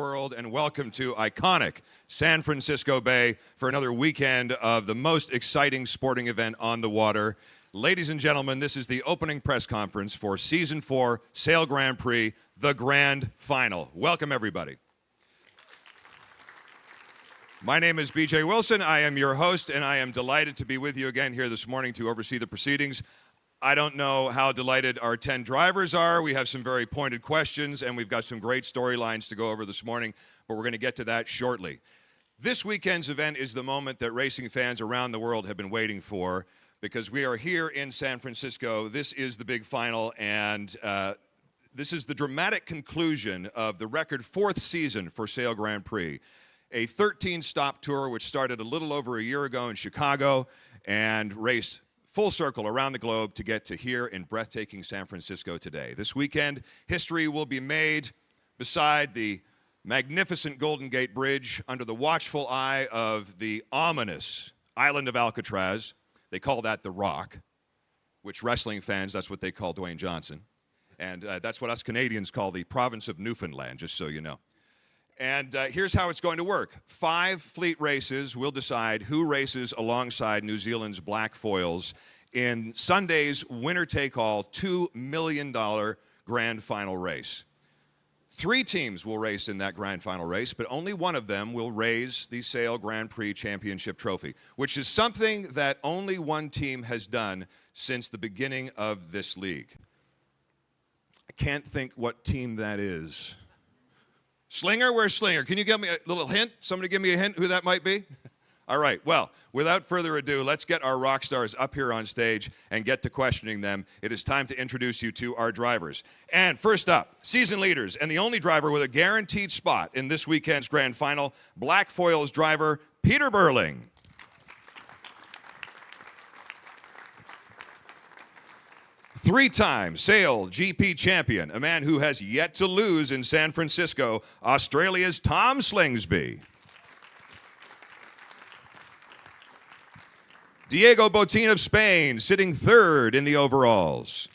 World, and welcome to iconic San Francisco Bay for another weekend of the most exciting sporting event on the water. Ladies and gentlemen, this is the opening press conference for Season 4 Sail Grand Prix, the Grand Final. Welcome, everybody. My name is BJ Wilson. I am your host, and I am delighted to be with you again here this morning to oversee the proceedings. I don't know how delighted our 10 drivers are. We have some very pointed questions, and we've got some great storylines to go over this morning, but we're going to get to that shortly. This weekend's event is the moment that racing fans around the world have been waiting for, because we are here in San Francisco. This is the big final, and this is the dramatic conclusion of the record 4th season for Sail Grand Prix, a 13-stop tour which started a little over a year ago in Chicago and raced full circle around the globe to get to here in breathtaking San Francisco today. This weekend, history will be made beside the magnificent Golden Gate Bridge under the watchful eye of the ominous island of Alcatraz. They call that the Rock, which wrestling fans, that's what they call Dwayne Johnson. And that's what us Canadians call the province of Newfoundland, just so you know. And here's how it's going to work. 5 fleet races will decide who races alongside New Zealand's Black Foils in Sunday's winner-take-all $2 million grand final race. 3 teams will race in that grand final race, but only one of them will raise the Sail Grand Prix Championship trophy, which is something that only one team has done since the beginning of this league. I can't think what team that is. Slinger? Where's Slinger? Can you give me a little hint? Somebody give me a hint who that might be? All right, well, without further ado, let's get our rock stars up here on stage and get to questioning them. It is time to introduce you to our drivers. And first up, season leaders and the only driver with a guaranteed spot in this weekend's grand final, Black Foils driver Peter Burling. Three-time SailGP champion, a man who has yet to lose in San Francisco, Australia's Tom Slingsby. Diego Botín of Spain, sitting 3rd in the overalls.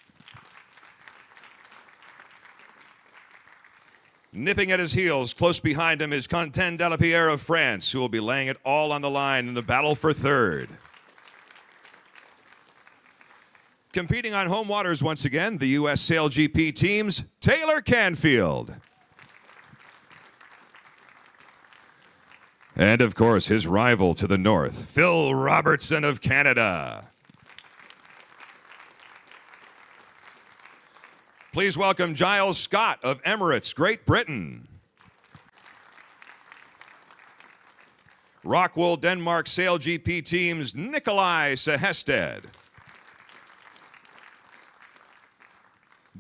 Nipping at his heels, close behind him, is Quentin Delapierre of France, who will be laying it all on the line in the battle for 3rd. Competing on home waters once again, the U.S. SailGP team's Taylor Canfield. And, of course, his rival to the north, Phil Robertson of Canada. Please welcome Giles Scott of Emirates, Great Britain. Rockwool Denmark SailGP team's Nikolai Sehested.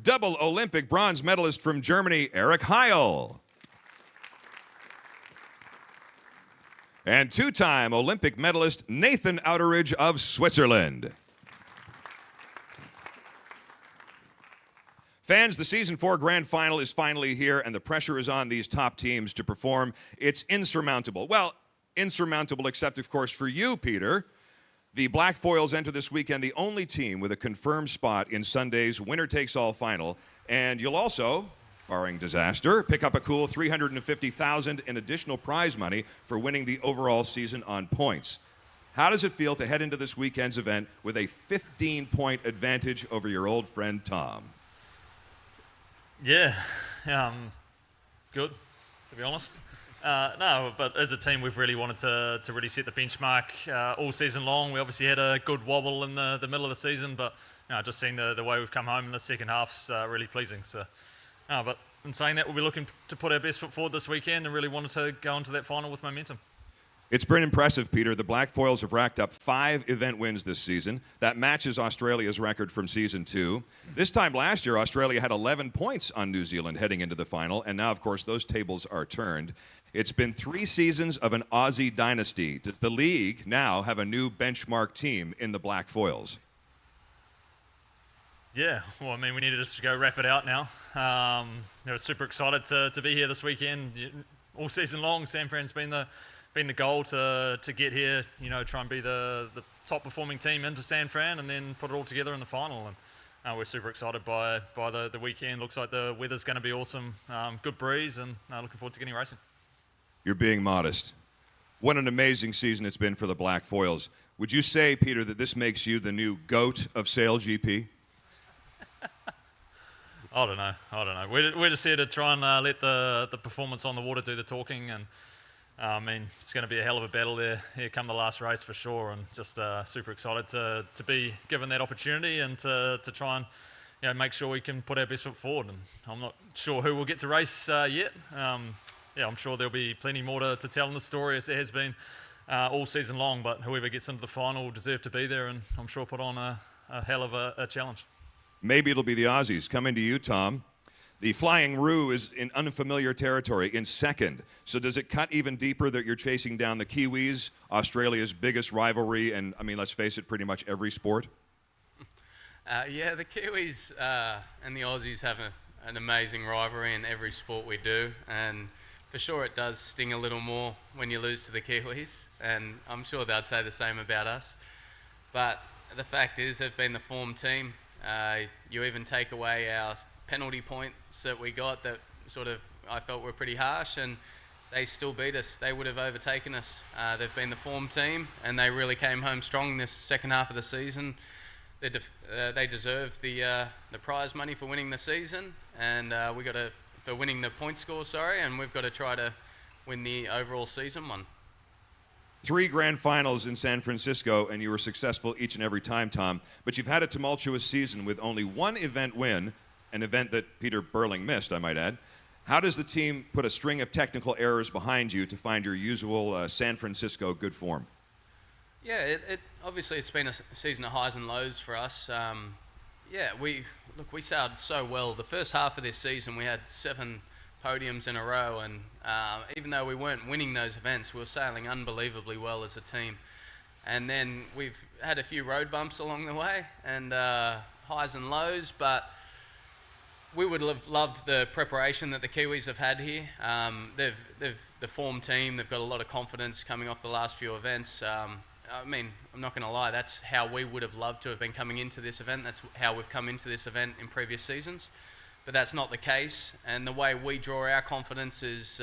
Double Olympic bronze medalist from Germany, Eric Heil. And 2-time Olympic medalist, Nathan Outteridge of Switzerland. Fans, the Season 4 Grand Final is finally here, and the pressure is on these top teams to perform. It's insurmountable. Well, insurmountable except, of course, for you, Peter. The Black Foils enter this weekend the only team with a confirmed spot in Sunday's winner-takes-all final. And you'll also, barring disaster, pick up a cool $350,000 in additional prize money for winning the overall season on points. How does it feel to head into this weekend's event with a 15-point advantage over your old friend Tom? Yeah, good, to be honest. No, but as a team, we've really wanted to really set the benchmark all season long. We obviously had a good wobble in the middle of the season, but just seeing the way we've come home in the second half's really pleasing. So, but in saying that, we'll be looking to put our best foot forward this weekend and really wanted to go into that final with momentum. It's been impressive, Peter. The Black Foils have racked up 5 event wins this season. That matches Australia's record from Season 2. This time last year, Australia had 11 points on New Zealand heading into the final, and now, of course, those tables are turned. It's been 3 seasons of an Aussie dynasty. Does the league now have a new benchmark team in the Black Foils? Yeah, well, I mean, we needed us to go wrap it out now. We're super excited to be here this weekend. All season long, San Fran's been the goal to get here, try and be the top performing team into San Fran and then put it all together in the final. And we're super excited by the weekend. Looks like the weather's going to be awesome. Good breeze, and looking forward to getting racing. You're being modest. What an amazing season it's been for the Black Foils. Would you say, Peter, that this makes you the new GOAT of SailGP? I don't know. We're just here to try and let the performance on the water do the talking, and I mean, it's going to be a hell of a battle there here come the last race for sure, and just super excited to be given that opportunity and to try and make sure we can put our best foot forward. And I'm not sure who will get to race yet. I'm sure there'll be plenty more to tell in the story as there has been all season long, but whoever gets into the final will deserve to be there, and I'm sure put on a hell of a challenge. Maybe it'll be the Aussies. Coming to you, Tom. The Flying Roo is in unfamiliar territory in second. So does it cut even deeper that you're chasing down the Kiwis, Australia's biggest rivalry, and, I mean, let's face it, pretty much every sport? Yeah, the Kiwis and the Aussies have an amazing rivalry in every sport we do, and for sure it does sting a little more when you lose to the Kiwis, and I'm sure they'd say the same about us. But the fact is, they've been the form team. You even take away our penalty points that we got that sort of I felt were pretty harsh, and they still beat us. They would have overtaken us. They've been the form team, and they really came home strong this second half of the season. They deserve the prize money for winning the season, and for winning the point score, and we've got to try to win the overall season one. 3 grand finals in San Francisco, and you were successful each and every time, Tom. But you've had a tumultuous season with only one event win, an event that Peter Burling missed, I might add. How does the team put a string of technical errors behind you to find your usual San Francisco good form? Yeah, obviously it's been a season of highs and lows for us. We sailed so well. The first half of this season we had 7 podiums in a row, and even though we weren't winning those events, we were sailing unbelievably well as a team. And then we've had a few road bumps along the way, and highs and lows, but we would have loved the preparation that the Kiwis have had here. They've the form team, they've got a lot of confidence coming off the last few events. I mean, I'm not going to lie, that's how we would have loved to have been coming into this event. That's how we've come into this event in previous seasons. But that's not the case, and the way we draw our confidence is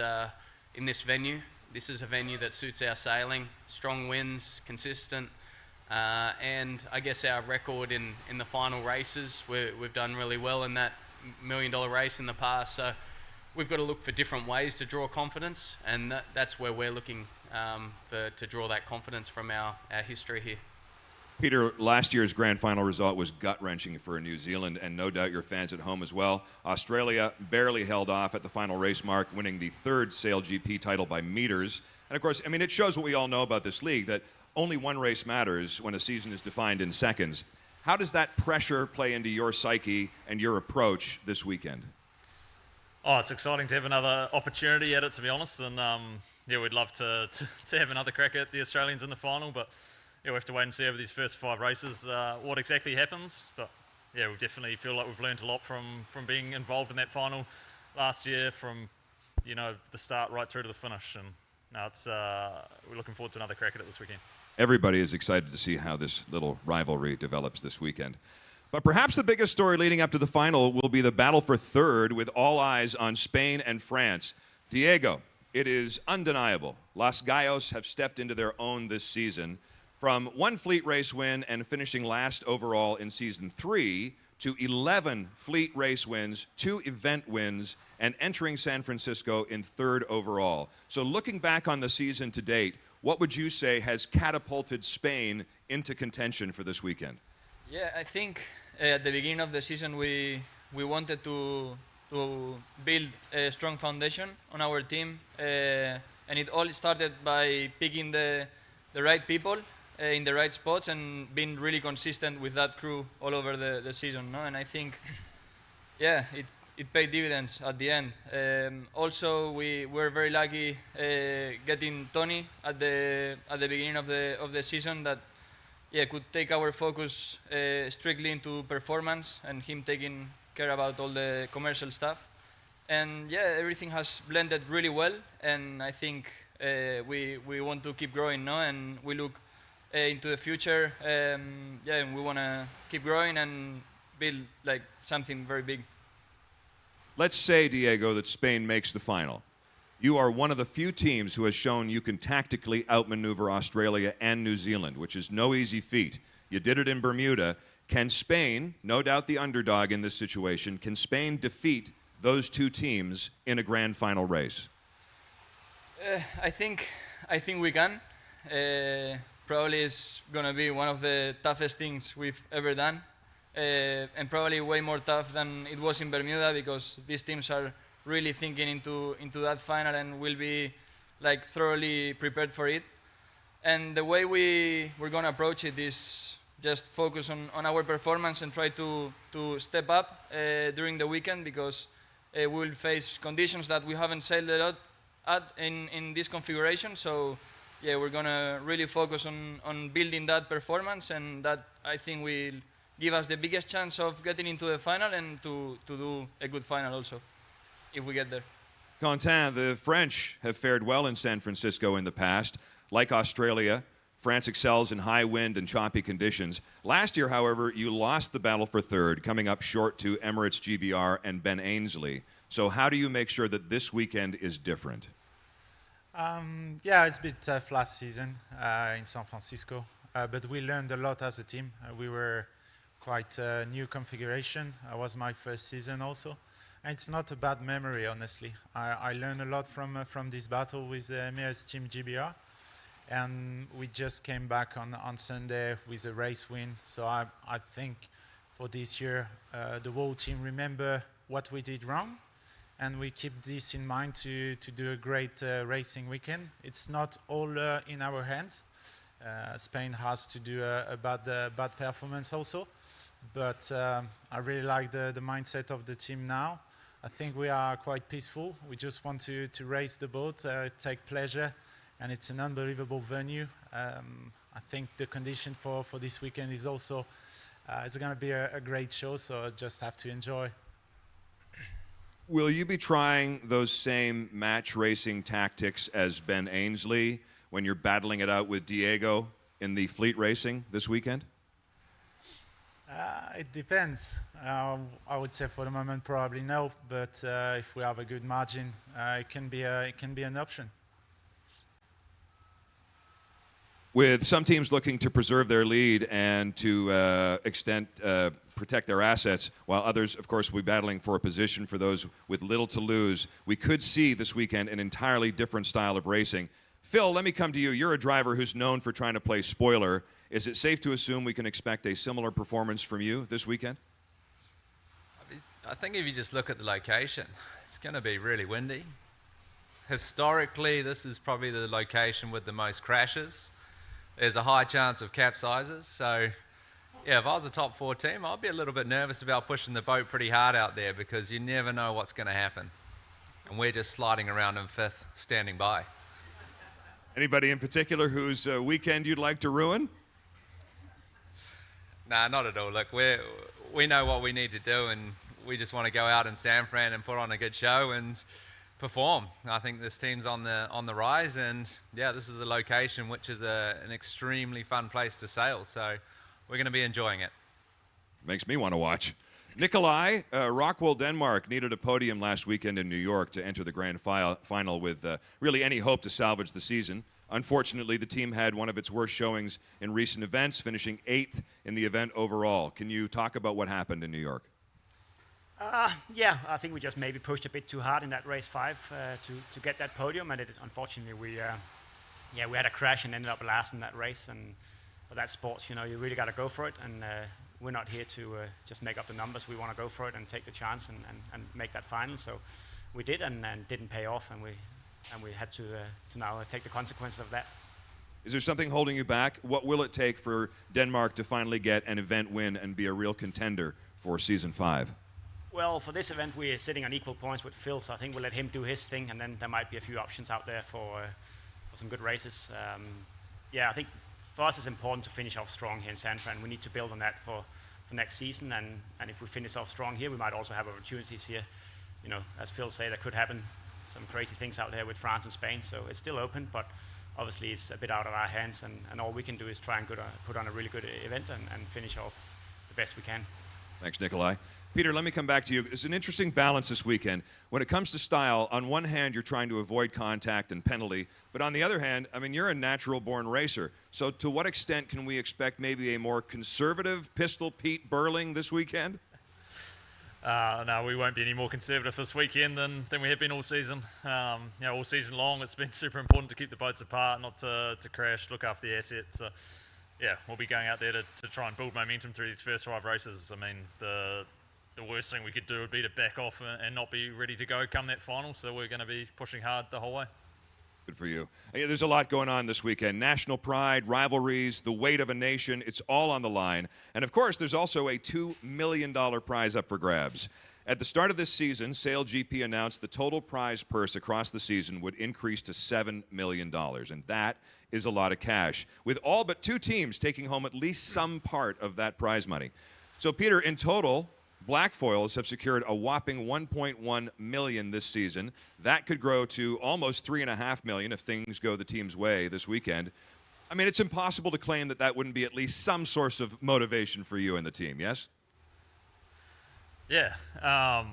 in this venue. This is a venue that suits our sailing, strong winds, consistent, and I guess our record in the final races, we've done really well in that $1 million race in the past, so we've got to look for different ways to draw confidence, and that's where we're looking to draw that confidence from our history here. Peter, last year's grand final result was gut-wrenching for New Zealand, and no doubt your fans at home as well. Australia barely held off at the final race mark, winning the 3rd SailGP title by meters. And of course, I mean, it shows what we all know about this league, that only one race matters when a season is defined in seconds. How does that pressure play into your psyche and your approach this weekend? Oh, it's exciting to have another opportunity at it, to be honest, and we'd love to have another crack at the Australians in the final, but we have to wait and see over these first 5 races what exactly happens. But we definitely feel like we've learned a lot from being involved in that final last year, from the start right through to the finish. And now we're looking forward to another crack at it this weekend. Everybody is excited to see how this little rivalry develops this weekend. But perhaps the biggest story leading up to the final will be the battle for 3rd, with all eyes on Spain and France. Diego, it is undeniable. Los Gallos have stepped into their own this season. From 1 fleet race win and finishing last overall in season 3 to 11 fleet race wins, 2 event wins, and entering San Francisco in 3rd overall. So looking back on the season to date, what would you say has catapulted Spain into contention for this weekend? Yeah, I think at the beginning of the season we wanted to build a strong foundation on our team, and it all started by picking the right people in the right spots and being really consistent with that crew all over the season, no? And I think, it paid dividends at the end. Also, we were very lucky getting Tony at the beginning of the season, that could take our focus strictly into performance, and him taking care about all the commercial stuff. And everything has blended really well, and I think we want to keep growing, no? And we look into the future, and we want to keep growing and build like something very big. Let's say, Diego, that Spain makes the final. You are one of the few teams who has shown you can tactically outmaneuver Australia and New Zealand, which is no easy feat. You did it in Bermuda. Can Spain, no doubt the underdog in this situation, can Spain defeat those two teams in a grand final race? I think we can. Probably it's gonna be one of the toughest things we've ever done, and probably way more tough than it was in Bermuda because these teams are really thinking into that final and will be like thoroughly prepared for it. And the way we're gonna approach it is just focus on our performance and try to step up during the weekend because we will face conditions that we haven't sailed a lot at in this configuration. So yeah, we're gonna really focus on building that performance, and that I think will give us the biggest chance of getting into the final and to do a good final also, if we get there. Quentin, the French have fared well in San Francisco in the past. Like Australia, France excels in high wind and choppy conditions. Last year, however, you lost the battle for third, coming up short to Emirates GBR and Ben Ainslie. So how do you make sure that this weekend is different? Yeah, it's been tough last season in San Francisco, but we learned a lot as a team. We were quite a new configuration. It was my first season also. And it's not a bad memory, honestly. I learned a lot from this battle with Emirates Team GBR. And we just came back on Sunday with a race win. So I think for this year, the whole team remember what we did wrong. And we keep this in mind to do a great racing weekend. It's not all in our hands. Spain has to do a bad performance also. But I really like the mindset of the team now. I think we are quite peaceful. We just want to race the boat, take pleasure. And it's an unbelievable venue. I think the condition for this weekend is also, it's going to be a great show, so I just have to enjoy. Will you be trying those same match racing tactics as Ben Ainslie when you're battling it out with Diego in the fleet racing this weekend? It depends. I would say for the moment probably no, but if we have a good margin, it can be an option. With some teams looking to preserve their lead and to protect their assets, while others, of course, will be battling for a position for those with little to lose, we could see this weekend an entirely different style of racing. Phil, let me come to you. You're a driver who's known for trying to play spoiler. Is it safe to assume we can expect a similar performance from you this weekend? I think if you just look at the location, it's going to be really windy. Historically, this is probably the location with the most crashes. There's a high chance of capsizes. So, yeah, if I was a top 4 team, I'd be a little bit nervous about pushing the boat pretty hard out there because you never know what's going to happen. And we're just sliding around in 5th, standing by. Anybody in particular whose weekend you'd like to ruin? Nah, not at all. Look, we know what we need to do, and we just want to go out in San Fran and put on a good show and perform. I think this team's on the rise, and yeah, this is a location which is an extremely fun place to sail. So we're going to be enjoying it. Makes me want to watch. Nikolai, Rockwool, Denmark needed a podium last weekend in New York to enter the grand final with really any hope to salvage the season. Unfortunately, the team had one of its worst showings in recent events, finishing 8th in the event overall. Can you talk about what happened in New York? Yeah, I think we just maybe pushed a bit too hard in that race 5 to get that podium, and unfortunately we had a crash and ended up last in that race. And for that sports, you really got to go for it, and we're not here to just make up the numbers. We want to go for it and take the chance and make that final. So we did, and didn't pay off, and we had to now take the consequences of that. Is there something holding you back? What will it take for Denmark to finally get an event win and be a real contender for season 5? Well, for this event, we are sitting on equal points with Phil, so I think we'll let him do his thing, and then there might be a few options out there for some good races. Yeah, I think for us it's important to finish off strong here in San Fran. We need to build on that for next season, and if we finish off strong here, we might also have opportunities here. As Phil said, there could happen some crazy things out there with France and Spain, so it's still open, but obviously it's a bit out of our hands, and all we can do is try and put on a really good event and finish off the best we can. Thanks, Nikolai. Peter, let me come back to you. It's an interesting balance this weekend. When it comes to style, on one hand, you're trying to avoid contact and penalty, but on the other hand, I mean, you're a natural-born racer. So to what extent can we expect maybe a more conservative Pistol Pete Burling this weekend? No, we won't be any more conservative this weekend than we have been all season. All season long, it's been super important to keep the boats apart, not to crash, look after the assets. We'll be going out there to try and build momentum through these first 5 races. I mean, the worst thing we could do would be to back off and not be ready to go come that final, so we're going to be pushing hard the whole way. Good for you. There's a lot going on this weekend. National pride, rivalries, the weight of a nation, it's all on the line. And of course, there's also a $2 million prize up for grabs. At the start of this season, SailGP announced the total prize purse across the season would increase to $7 million, and that is a lot of cash, with all but 2 teams taking home at least some part of that prize money. So, Peter, in total, Black Foils have secured a whopping $1.1 million this season. That could grow to almost $3.5 million if things go the team's way this weekend. I mean, it's impossible to claim that that wouldn't be at least some source of motivation for you and the team, yes? Yeah. I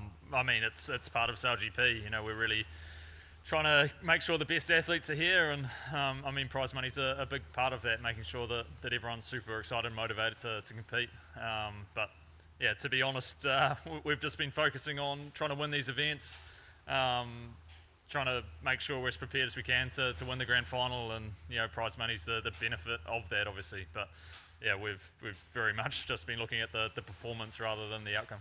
mean, it's part of SailGP. You know, we're really trying to make sure the best athletes are here, and I mean, prize money's a big part of that, making sure that everyone's super excited and motivated to compete. But yeah, to be honest, we've just been focusing on trying to win these events, trying to make sure we're as prepared as we can to win the grand final, and prize money's the benefit of that, obviously. But yeah, we've very much just been looking at the performance rather than the outcome.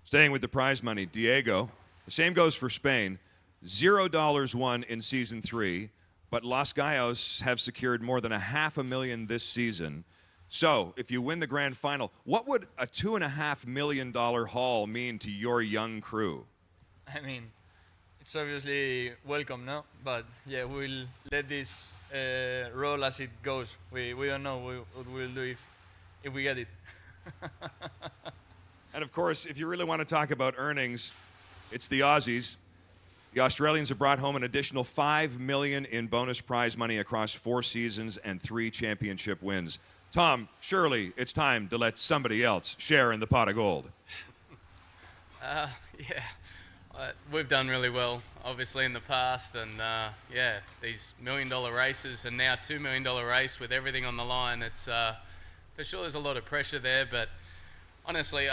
Staying with the prize money, Diego, the same goes for Spain. $0 won in season 3, but Los Gallos have secured more than $500,000 this season. So, if you win the grand final, what would a $2.5 million haul mean to your young crew? I mean, it's obviously welcome, no? But yeah, we'll let this roll as it goes. We don't know what we'll do if we get it. And of course, if you really want to talk about earnings, it's the Aussies. The Australians have brought home an additional $5 million in bonus prize money across 4 seasons and 3 championship wins. Tom, surely it's time to let somebody else share in the pot of gold. We've done really well, obviously, in the past, and these $1 million races, and now $2 million race with everything on the line. It's for sure there's a lot of pressure there, but honestly,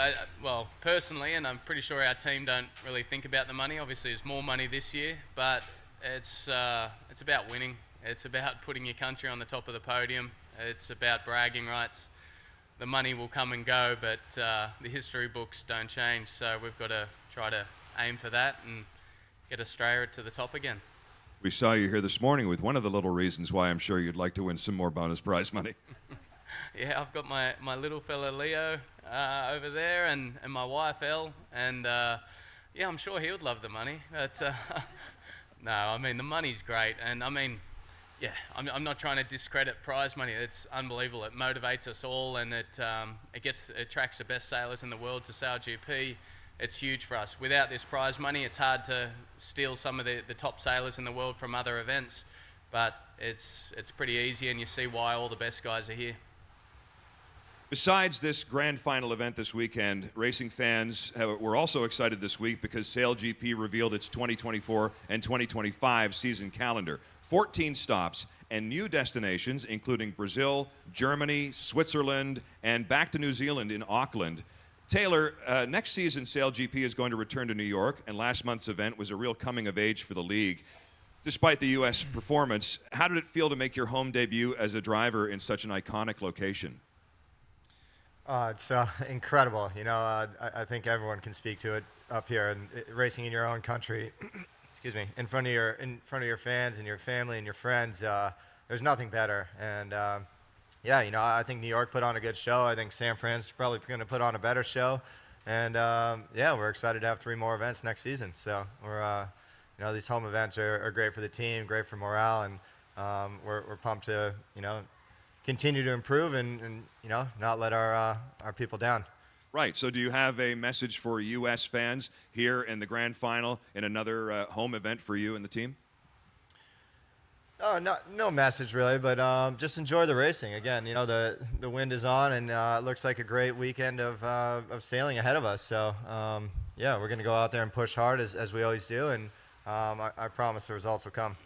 personally, and I'm pretty sure our team don't really think about the money. Obviously, there's more money this year, but it's about winning. It's about putting your country on the top of the podium. It's about bragging rights. The money will come and go, but the history books don't change. So we've got to try to aim for that and get Australia to the top again. We saw you here this morning with one of the little reasons why I'm sure you'd like to win some more bonus prize money. Yeah, I've got my little fella Leo over there, and my wife Elle, and I'm sure he would love the money. But no, I mean, the money's great, and I mean, yeah, I'm not trying to discredit prize money. It's unbelievable. It motivates us all, and it attracts the best sailors in the world to SailGP. It's huge for us. Without this prize money, it's hard to steal some of the top sailors in the world from other events, but it's pretty easy, and you see why all the best guys are here. Besides this grand final event this weekend, racing fans were also excited this week because SailGP revealed its 2024 and 2025 season calendar. 14 stops and new destinations, including Brazil, Germany, Switzerland, and back to New Zealand in Auckland. Taylor, next season SailGP is going to return to New York, and last month's event was a real coming of age for the league. Despite the U.S. performance, how did it feel to make your home debut as a driver in such an iconic location? It's incredible. I think everyone can speak to it up here, and racing in your own country, excuse me, in front of your fans and your family and your friends. There's nothing better. And I think New York put on a good show. I think San Fran's probably going to put on a better show. And we're excited to have 3 more events next season. So we're, these home events are great for the team, great for morale, and we're pumped to, continue to improve and not let our people down. Right. So do you have a message for U.S. fans here in the grand final in another home event for you and the team? Oh, no message really, but just enjoy the racing. Again, the wind is on, and it looks like a great weekend of sailing ahead of us. So yeah, we're going to go out there and push hard as we always do, and I promise the results will come.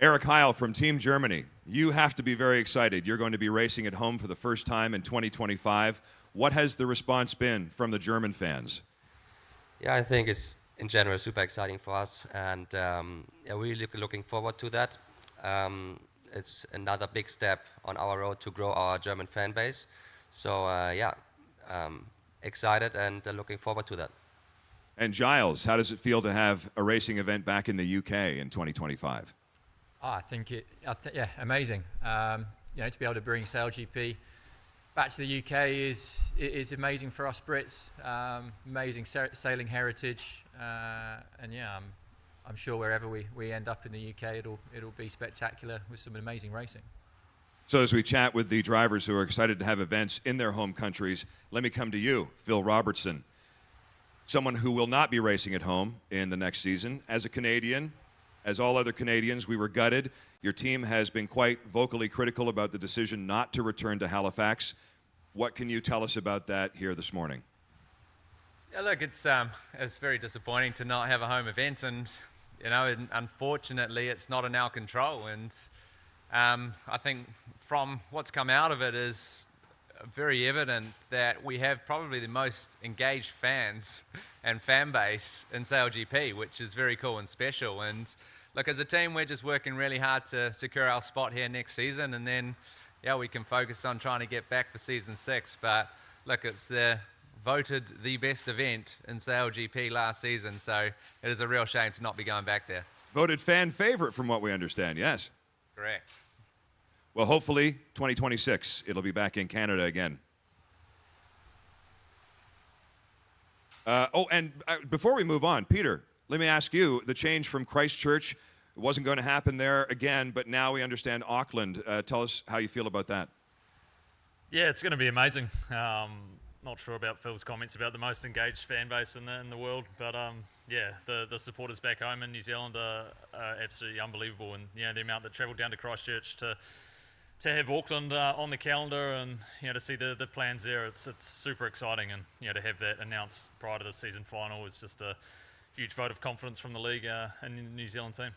Eric Heil from Team Germany, you have to be very excited. You're going to be racing at home for the first time in 2025. What has the response been from the German fans? Yeah, I think it's in general super exciting for us, and really looking forward to that. It's another big step on our road to grow our German fan base. So excited and looking forward to that. And Giles, how does it feel to have a racing event back in the UK in 2025? I think yeah, amazing. To be able to bring SailGP back to the UK is amazing for us Brits. Amazing sailing heritage, and yeah, I'm sure wherever we end up in the UK, it'll be spectacular with some amazing racing. So as we chat with the drivers who are excited to have events in their home countries, let me come to you, Phil Robertson, someone who will not be racing at home in the next season. As a Canadian, as all other Canadians, we were gutted. Your team has been quite vocally critical about the decision not to return to Halifax. What can you tell us about that here this morning? Yeah, look, it's very disappointing to not have a home event, and unfortunately, it's not in our control. And I think from what's come out of it is very evident that we have probably the most engaged fans and fan base in SailGP, which is very cool and special. And look, as a team, we're just working really hard to secure our spot here next season, and then we can focus on trying to get back for season 6. But look, it's voted the best event in SailGP last season, so it is a real shame to not be going back there. Voted fan favorite from what we understand, yes. Correct. Well, hopefully 2026, it'll be back in Canada again. Before we move on, Peter, let me ask you, the change from Christchurch wasn't going to happen there again, but now we understand Auckland. Tell us how you feel about that. Yeah, it's going to be amazing. Not sure about Phil's comments about the most engaged fan base in the world, but the supporters back home in New Zealand are absolutely unbelievable, and the amount that travelled down to Christchurch to have Auckland on the calendar, and to see the plans there, it's super exciting, and to have that announced prior to the season final is just a huge vote of confidence from the league and the New Zealand team.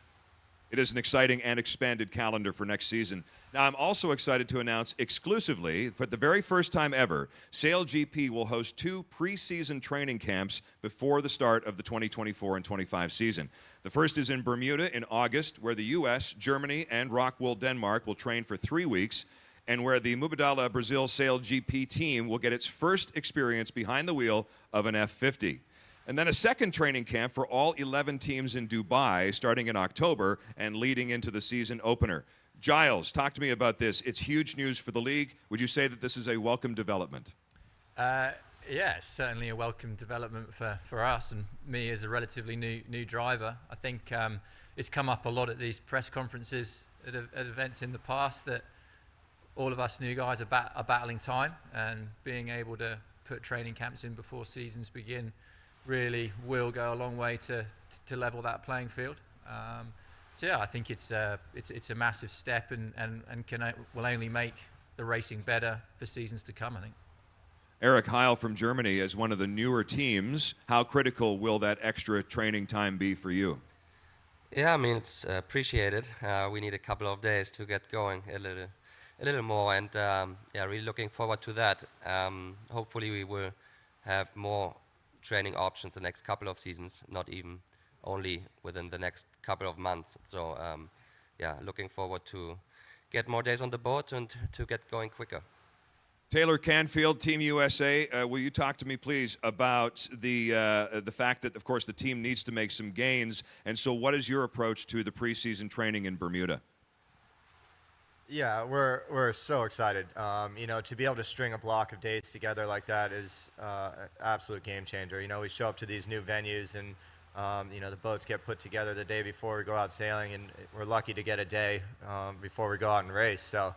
It is an exciting and expanded calendar for next season. Now, I'm also excited to announce exclusively, for the very first time ever, SailGP will host 2 preseason training camps before the start of the 2024 and 25 season. The first is in Bermuda in August, where the U.S., Germany, and Rockwool, Denmark will train for 3 weeks, and where the Mubadala Brazil SailGP team will get its first experience behind the wheel of an F50. And then a second training camp for all 11 teams in Dubai starting in October and leading into the season opener. Giles, talk to me about this. It's huge news for the league. Would you say that this is a welcome development? Yeah, it's certainly a welcome development for us and me as a relatively new driver. I think it's come up a lot at these press conferences at events in the past that all of us new guys are battling time, and being able to put training camps in before seasons begin really will go a long way to level that playing field. So yeah, I think it's a massive step and will only make the racing better for seasons to come, I think. Eric Heil from Germany, as one of the newer teams, how critical will that extra training time be for you? Yeah, I mean, it's appreciated. We need a couple of days to get going a little more, and really looking forward to that. Hopefully we will have more training options the next couple of seasons, not even only within the next couple of months. So looking forward to get more days on the boat and to get going quicker. Taylor Canfield, Team USA, will you talk to me, please, about the fact that, of course, the team needs to make some gains, and so what is your approach to the preseason training in Bermuda? Yeah, we're so excited. To be able to string a block of dates together like that is an absolute game changer. We show up to these new venues, and the boats get put together the day before we go out sailing, and we're lucky to get a day before we go out and race. So,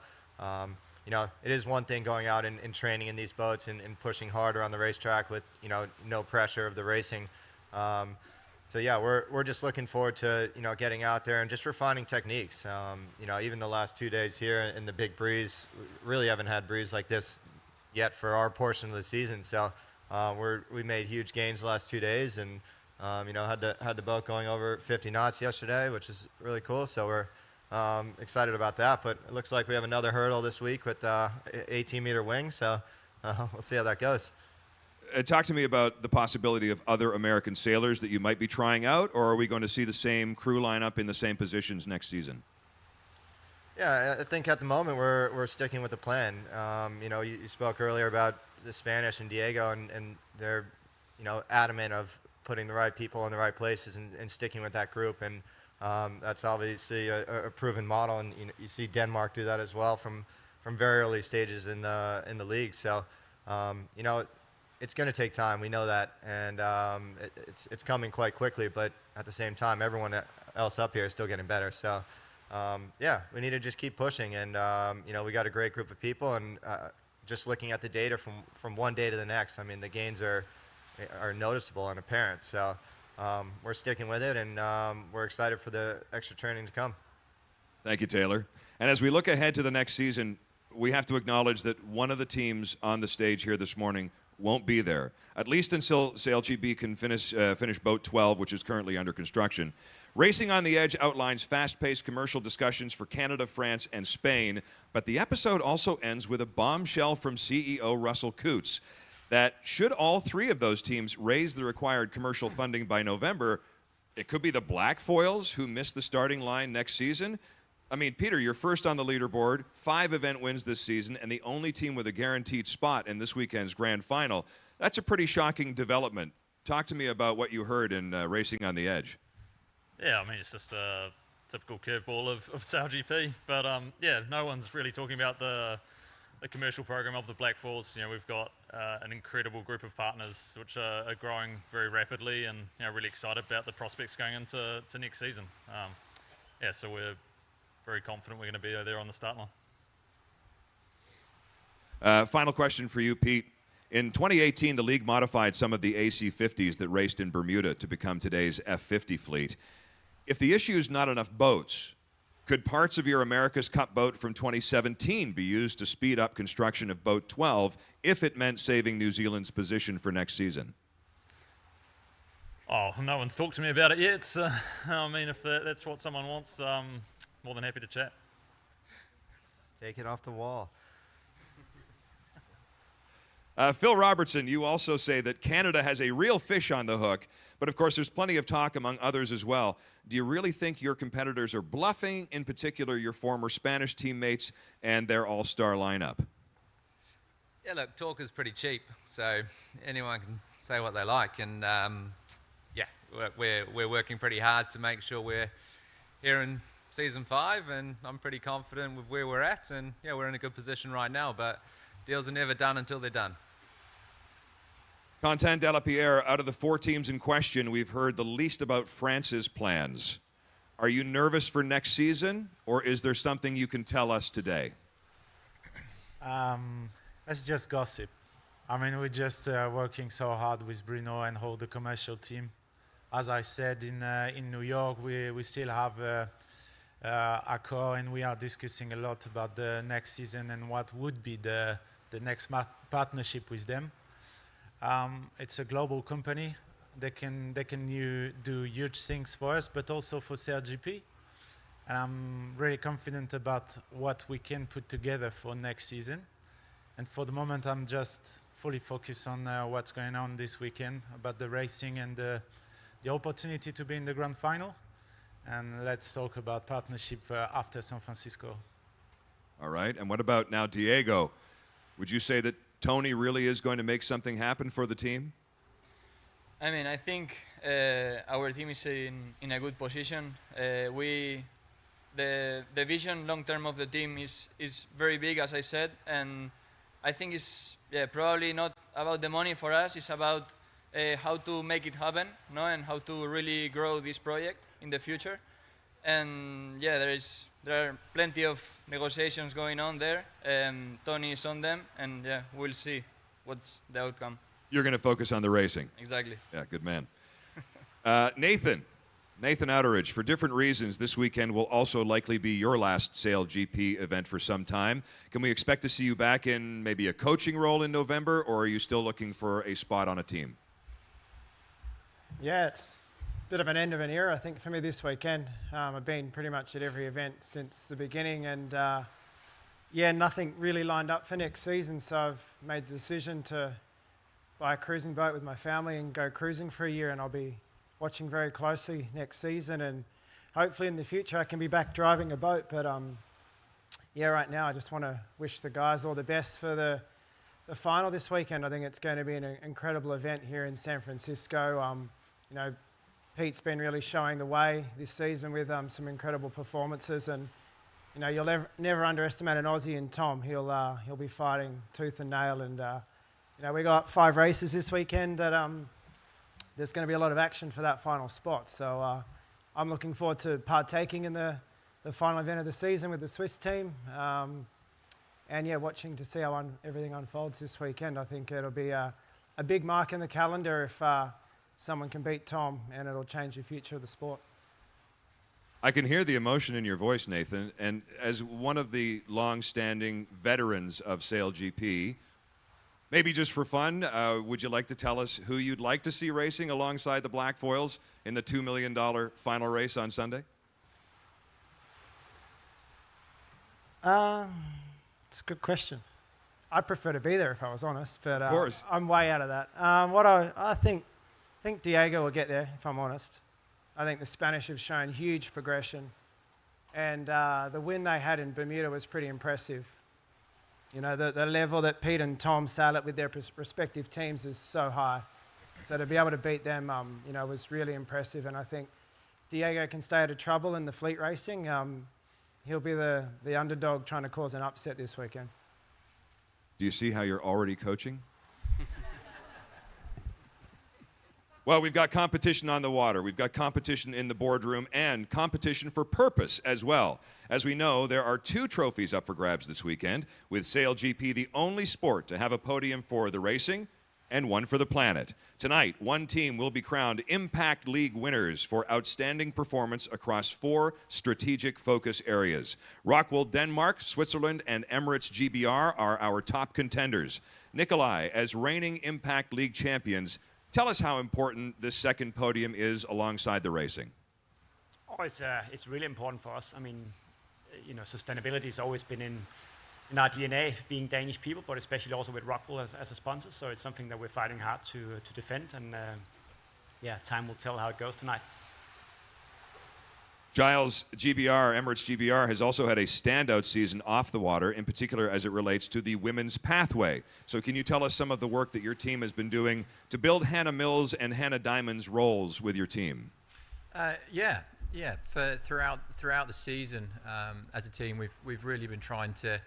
it is one thing going out and training in these boats and pushing harder on the racetrack with no pressure of the racing. yeah, we're just looking forward to getting out there and just refining techniques. Even the last 2 days here in the big breeze, we really haven't had breeze like this yet for our portion of the season. So we made huge gains the last 2 days, and had the boat going over 50 knots yesterday, which is really cool. So we're excited about that. But it looks like we have another hurdle this week with 18-meter wings. So we'll see how that goes. Talk to me about the possibility of other American sailors that you might be trying out, or are we going to see the same crew lineup in the same positions next season? Yeah, I think at the moment we're sticking with the plan. You spoke earlier about the Spanish and Diego, and they're adamant of putting the right people in the right places and sticking with that group, and that's obviously a proven model, and you see Denmark do that as well from very early stages in the league. So it's going to take time. We know that, and it's coming quite quickly. But at the same time, everyone else up here is still getting better. So we need to just keep pushing, and we got a great group of people, and just looking at the data from one day to the next, I mean, the gains are noticeable and apparent. So we're sticking with it, and we're excited for the extra training to come. Thank you, Taylor. And as we look ahead to the next season, we have to acknowledge that one of the teams on the stage here this morning won't be there, at least until SailGP can finish Boat 12, which is currently under construction. Racing on the Edge outlines fast-paced commercial discussions for Canada, France, and Spain, but the episode also ends with a bombshell from CEO Russell Coutts that should all three of those teams raise the required commercial funding by November, it could be the Black Foils who miss the starting line next season. I mean, Peter, you're first on the leaderboard, 5 event wins this season, and the only team with a guaranteed spot in this weekend's grand final. That's a pretty shocking development. Talk to me about what you heard in Racing on the Edge. Yeah, I mean, it's just a typical curveball of SailGP. But, no one's really talking about the commercial program of the Black Foils. We've got an incredible group of partners which are growing very rapidly, and really excited about the prospects going into next season. So we're very confident we're going to be there on the start line. Final question for you, Pete. In 2018, the league modified some of the AC-50s that raced in Bermuda to become today's F-50 fleet. If the issue is not enough boats, could parts of your America's Cup boat from 2017 be used to speed up construction of Boat 12 if it meant saving New Zealand's position for next season? Oh, no one's talked to me about it yet. I mean, if that's what someone wants, more than happy to chat. Take it off the wall. Phil Robertson, you also say that Canada has a real fish on the hook, but of course there's plenty of talk among others as well. Do you really think your competitors are bluffing, in particular your former Spanish teammates and their all-star lineup? Yeah, look, talk is pretty cheap, so anyone can say what they like, and we're working pretty hard to make sure we're here in Season 5, and I'm pretty confident with where we're at, and we're in a good position right now, but deals are never done until they're done. Quentin Delapierre, out of the 4 teams in question, we've heard the least about France's plans. Are you nervous for next season, or is there something you can tell us today? It's just gossip. I mean, we're just working so hard with Bruno and all the commercial team. As I said, in New York, we still have Accor, and we are discussing a lot about the next season and what would be the next partnership with them. It's a global company. They can do huge things for us, but also for SailGP. And I'm really confident about what we can put together for next season. And for the moment, I'm just fully focused on what's going on this weekend, about the racing and the opportunity to be in the grand final. And let's talk about partnership after San Francisco. All right. And what about now Diego? Would you say that Tony really is going to make something happen for the team? I mean, I think our team is in a good position. The vision long term of the team is very big, as I said, and I think it's probably not about the money for us. It's about how to make it happen, and how to really grow this project in the future. And there are plenty of negotiations going on there. Tony is on them, and we'll see what's the outcome. You're going to focus on the racing. Exactly. Yeah, good man. Nathan Outteridge, for different reasons, this weekend will also likely be your last SailGP event for some time. Can we expect to see you back in maybe a coaching role in November, or are you still looking for a spot on a team? Yeah, it's a bit of an end of an era, I think, for me this weekend. I've been pretty much at every event since the beginning, and yeah, nothing really lined up for next season, so I've made the decision to buy a cruising boat with my family and go cruising for a year, and I'll be watching very closely next season, and hopefully in the future I can be back driving a boat. But yeah, right now I just want to wish the guys all the best for the final this weekend. I think it's going to be an incredible event here in San Francisco. You know, Pete's been really showing the way this season with some incredible performances, and you know, you'll never underestimate an Aussie in Tom. He'll be fighting tooth and nail, and you know, we got 5 races this weekend that there's going to be a lot of action for that final spot. So I'm looking forward to partaking in the final event of the season with the Swiss team. And yeah, watching to see how everything unfolds this weekend. I think it'll be a big mark in the calendar if someone can beat Tom, and it'll change the future of the sport. I can hear the emotion in your voice, Nathan. And as one of the long-standing veterans of SailGP, maybe just for fun, would you like to tell us who you'd like to see racing alongside the Black Foils in the $2 million final race on Sunday? It's a good question. I'd prefer to be there if I was honest, but of course. I'm way out of that. What I think Diego will get there, if I'm honest. I think the Spanish have shown huge progression, and the win they had in Bermuda was pretty impressive. You know, the level that Pete and Tom sail at with their respective teams is so high. So to be able to beat them, you know, was really impressive. And I think Diego can stay out of trouble in the fleet racing. He'll be the underdog trying to cause an upset this weekend. Do you see how you're already coaching? Well, we've got competition on the water, we've got competition in the boardroom, and competition for purpose as well. As we know, there are 2 trophies up for grabs this weekend, with SailGP the only sport to have a podium for the racing and one for the planet. Tonight, one team will be crowned Impact League winners for outstanding performance across 4 strategic focus areas. Rockwool Denmark, Switzerland, and Emirates GBR are our top contenders. Nikolai, as reigning Impact League champions, tell us how important this second podium is alongside the racing. Oh, it's really important for us. I mean, you know, sustainability has always been in our DNA, being Danish people, but especially also with Rockwool as a sponsor. So it's something that we're fighting hard to defend, and yeah, time will tell how it goes tonight. Giles GBR, Emirates GBR, has also had a standout season off the water, in particular as it relates to the women's pathway. So can you tell us some of the work that your team has been doing to build Hannah Mills and Hannah Diamond's roles with your team? Yeah. Throughout the season, as a team, we've really been trying to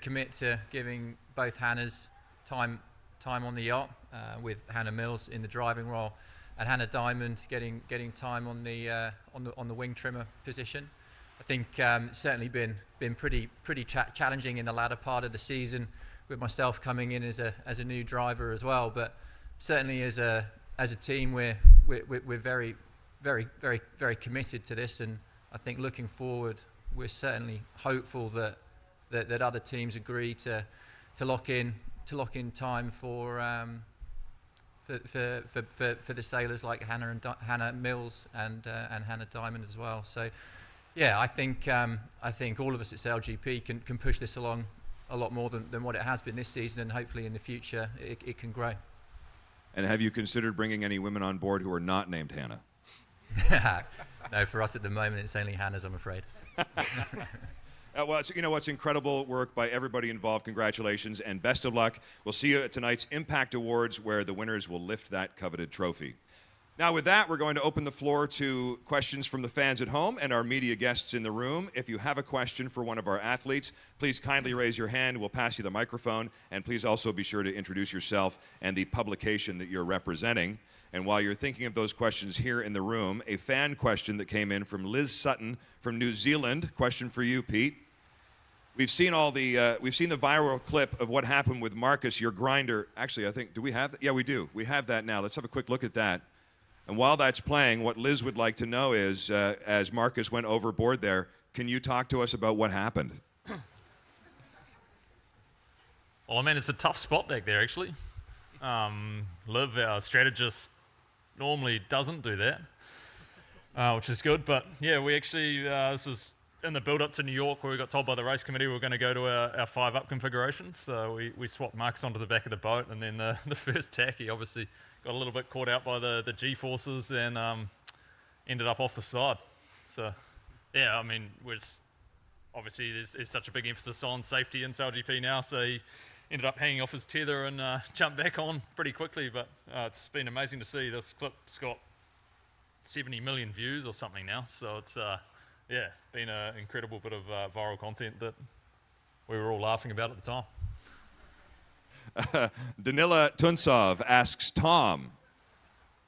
commit to giving both Hannah's time on the yacht, with Hannah Mills in the driving role, and Hannah Diamond getting time on the wing trimmer position. I think it's certainly been pretty challenging in the latter part of the season, with myself coming in as a new driver as well. But certainly as a team, we're very committed to this, and I think looking forward, we're certainly hopeful that other teams agree to lock in time for the sailors like Hannah Mills and Hannah Diamond as well. So yeah, I think all of us at SailGP can push this along a lot more than what it has been this season, and hopefully in the future it can grow. And have you considered bringing any women on board who are not named Hannah? No, for us at the moment it's only Hannah's, I'm afraid. Well, it's incredible work by everybody involved. Congratulations and best of luck. We'll see you at tonight's Impact Awards, where the winners will lift that coveted trophy. Now, with that, we're going to open the floor to questions from the fans at home and our media guests in the room. If you have a question for one of our athletes, please kindly raise your hand. We'll pass you the microphone. And please also be sure to introduce yourself and the publication that you're representing. And while you're thinking of those questions here in the room, a fan question that came in from Liz Sutton from New Zealand. Question for you, Pete. We've seen the viral clip of what happened with Marcus, your grinder. Actually, I think, do we have that? Yeah, we do. We have that now. Let's have a quick look at that. And while that's playing, what Liz would like to know is, as Marcus went overboard there, can you talk to us about what happened? Well, I mean, it's a tough spot back there, actually. Liv, our strategist, normally doesn't do that, which is good. But yeah, we actually, this is in the build-up to New York, where we got told by the race committee we were going to go to our 5-up configuration. So we swapped Marcus onto the back of the boat, and then the first tack, he obviously got a little bit caught out by the G-forces and ended up off the side. So yeah, I mean, obviously there's such a big emphasis on safety in SailGP now, so he ended up hanging off his tether and jumped back on pretty quickly. But it's been amazing to see. This clip's got 70 million views or something now, so it's been an incredible bit of viral content that we were all laughing about at the time. Danila Tunsov asks Tom,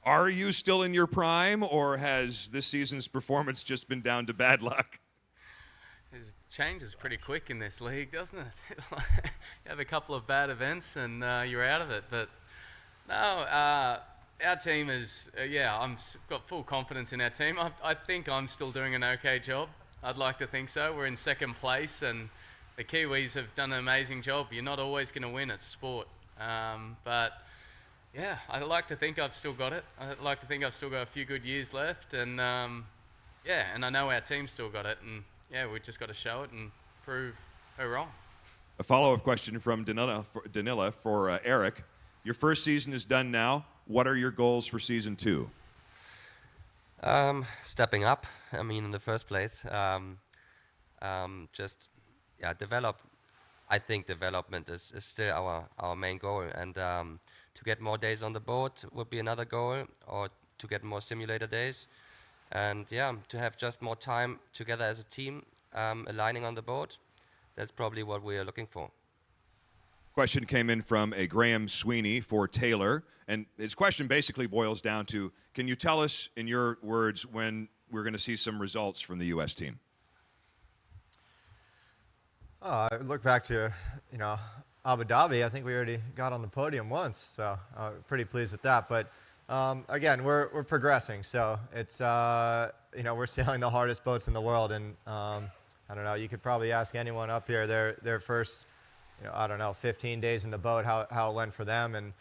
are you still in your prime, or has this season's performance just been down to bad luck? It changes pretty quick in this league, doesn't it? You have a couple of bad events and you're out of it. But no, our team is, I've got full confidence in our team. I think I'm still doing an okay job. I'd like to think so. We're in second place, and the Kiwis have done an amazing job. You're not always going to win, it's sport. But yeah, I'd like to think I've still got it. I'd like to think I've still got a few good years left, and and I know our team's still got it, and yeah, we've just got to show it and prove her wrong. A follow-up question from Danila for Eric. Your first season is done now. What are your goals for season 2? Stepping up. I mean, in the first place, develop. I think development is still our main goal, and to get more days on the boat would be another goal, or to get more simulator days, and to have just more time together as a team, aligning on the boat. That's probably what we are looking for. Question came in from a Graham Sweeney for Taylor, and his question basically boils down to, can you tell us in your words when we're going to see some results from the U.S. team? I look back to, Abu Dhabi. I think we already got on the podium once, so pretty pleased with that. But again, we're progressing, so it's we're sailing the hardest boats in the world, and I don't know. You could probably ask anyone up here their first 15 days in the boat, how it went for them, and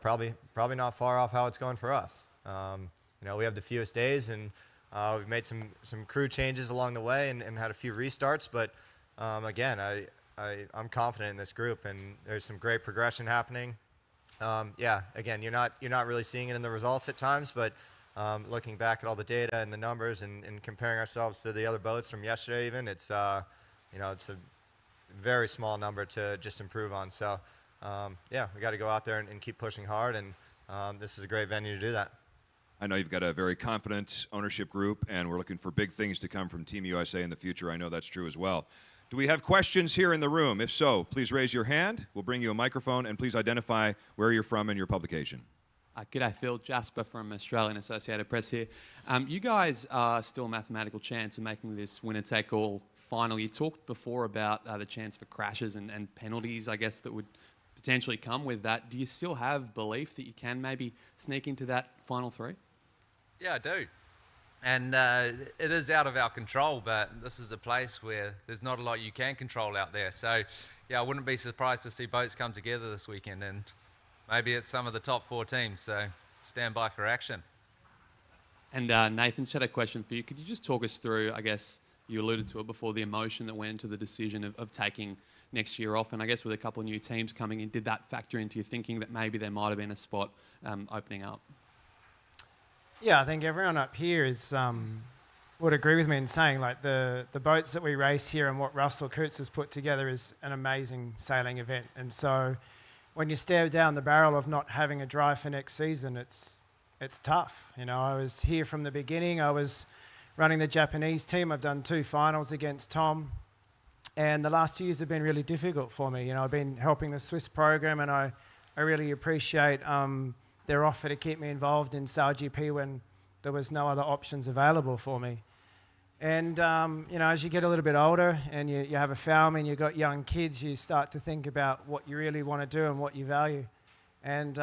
probably not far off how it's going for us. We have the fewest days, and we've made some crew changes along the way, and had a few restarts. But again, I'm confident in this group, and there's some great progression happening. Again, you're not really seeing it in the results at times, but looking back at all the data and the numbers, and comparing ourselves to the other boats from yesterday, even it's a very small number to just improve on. So, we got to go out there and keep pushing hard, and this is a great venue to do that. I know you've got a very confident ownership group, and we're looking for big things to come from Team USA in the future. I know that's true as well. Do we have questions here in the room? If so, please raise your hand. We'll bring you a microphone, and please identify where you're from and your publication. G'day, Phil. Jasper from Australian Associated Press here. You guys are still a mathematical chance of making this winner-take-all final. You talked before about the chance for crashes and penalties, I guess, that would potentially come with that. Do you still have belief that you can maybe sneak into that final 3? Yeah, I do. And it is out of our control, but this is a place where there's not a lot you can control out there. So, I wouldn't be surprised to see boats come together this weekend, and maybe it's some of the top 4 teams, so stand by for action. And Nathan, just had a question for you. Could you just talk us through, I guess, you alluded to it before, the emotion that went into the decision of taking next year off, and I guess with a couple of new teams coming in, did that factor into your thinking that maybe there might have been a spot opening up? Yeah, I think everyone up here would agree with me in saying, like, the boats that we race here and what Russell Coutts has put together is an amazing sailing event. And so when you stare down the barrel of not having a drive for next season, it's tough. I was here from the beginning. I was running the Japanese team. I've done 2 finals against Tom. And the last 2 years have been really difficult for me. I've been helping the Swiss program, and I really appreciate their offer to keep me involved in SailGP when there was no other options available for me. And, as you get a little bit older and you have a family and you've got young kids, you start to think about what you really want to do and what you value. And,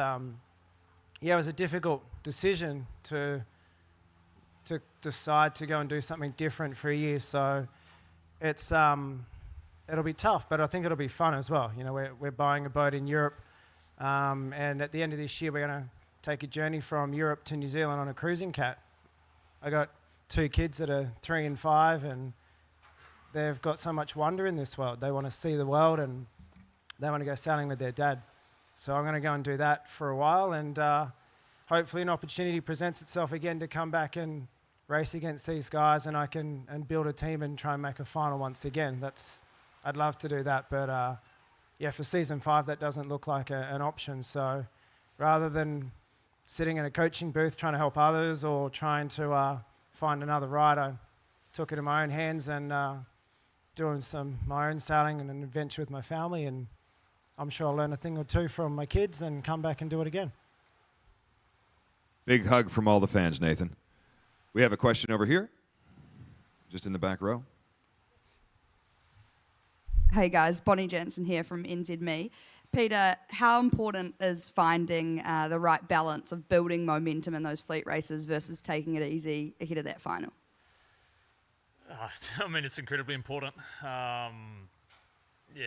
yeah, it was a difficult decision to decide to go and do something different for a year. So it's it'll be tough, but I think it'll be fun as well. You know, we're buying a boat in Europe, and at the end of this year, we're going to take a journey from Europe to New Zealand on a cruising cat. I got 2 kids that are 3 and 5, and they've got so much wonder in this world. They want to see the world, and they want to go sailing with their dad. So I'm going to go and do that for a while, and hopefully an opportunity presents itself again to come back and race against these guys, and I can build a team and try and make a final once again. I'd love to do that, but yeah, for season 5 that doesn't look like an option. So rather than sitting in a coaching booth trying to help others or trying to find another ride, I took it in my own hands and doing my own sailing and an adventure with my family, and I'm sure I'll learn a thing or two from my kids and come back and do it again. Big hug from all the fans, Nathan. We have a question over here, just in the back row. Hey guys, Bonnie Jansen here from NZME. Peter, how important is finding the right balance of building momentum in those fleet races versus taking it easy ahead of that final? I mean, it's incredibly important. Yeah,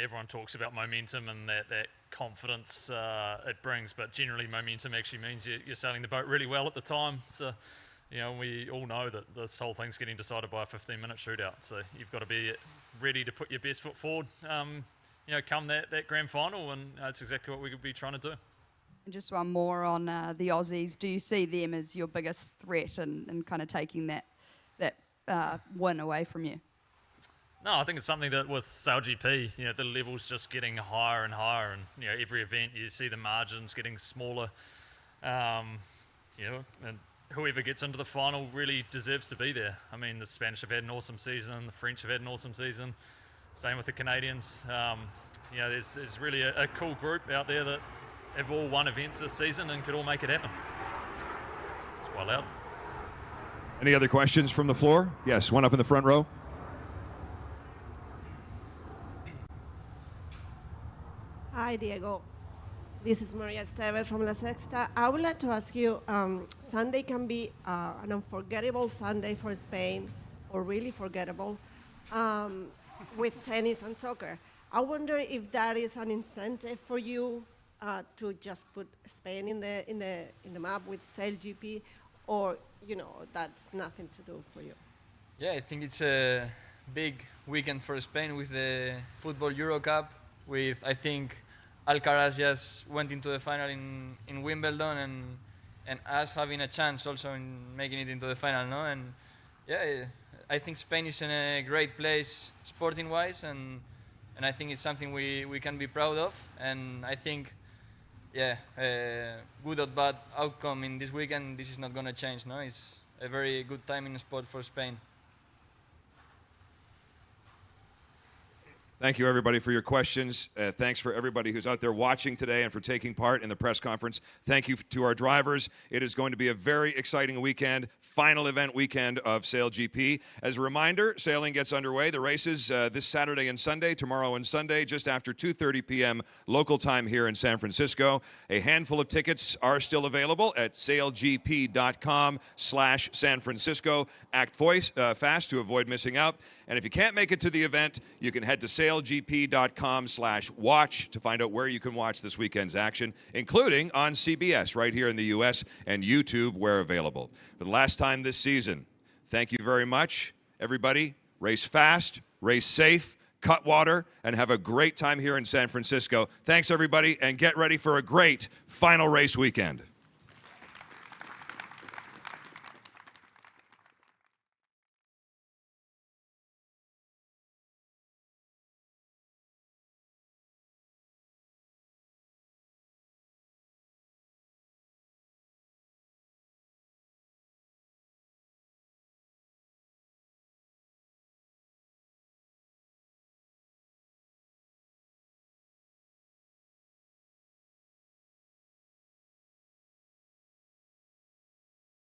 everyone talks about momentum and that confidence it brings, but generally momentum actually means you're sailing the boat really well at the time. So, you know, we all know that this whole thing's getting decided by a 15-minute shootout. So you've got to be ready to put your best foot forward, you know, come that grand final, and that's exactly what we could be trying to do. And just one more on the Aussies. Do you see them as your biggest threat and kind of taking that win away from you? No, I think it's something that with SailGP, you know, the level's just getting higher and higher, and you know, every event you see the margins getting smaller. You know, and whoever gets into the final really deserves to be there. I mean, the Spanish have had an awesome season, the French have had an awesome season. Same with the Canadians. You know, there's really a cool group out there that have all won events this season and could all make it happen. It's quite loud. Any other questions from the floor? Yes, one up in the front row. Hi, Diego. This is Maria Estevez from La Sexta. I would like to ask you, Sunday can be an unforgettable Sunday for Spain, or really forgettable, with tennis and soccer. I wonder if that is an incentive for you to just put Spain in the map with SailGP, or you know that's nothing to do for you. Yeah, I think it's a big weekend for Spain with the Football Euro Cup. With I think Alcaraz just went into the final in Wimbledon, and us having a chance also in making it into the final, no? And yeah, I think Spain is in a great place sporting-wise, and I think it's something we can be proud of. And I think, yeah, good or bad outcome in this weekend, this is not going to change, no? It's a very good timing spot for Spain. Thank you, everybody, for your questions. Thanks for everybody who's out there watching today and for taking part in the press conference. Thank you to our drivers. It is going to be a very exciting weekend, final event weekend of SailGP. As a reminder, sailing gets underway. The races this Saturday and Sunday, tomorrow and Sunday, just after 2:30 p.m. local time here in San Francisco. A handful of tickets are still available at sailgp.com/San Francisco. Act fast to avoid missing out. And if you can't make it to the event, you can head to sailgp.com/watch to find out where you can watch this weekend's action, including on CBS right here in the U.S. and YouTube where available. For the last time this season, thank you very much. Everybody, race fast, race safe, cut water, and have a great time here in San Francisco. Thanks, everybody, and get ready for a great final race weekend.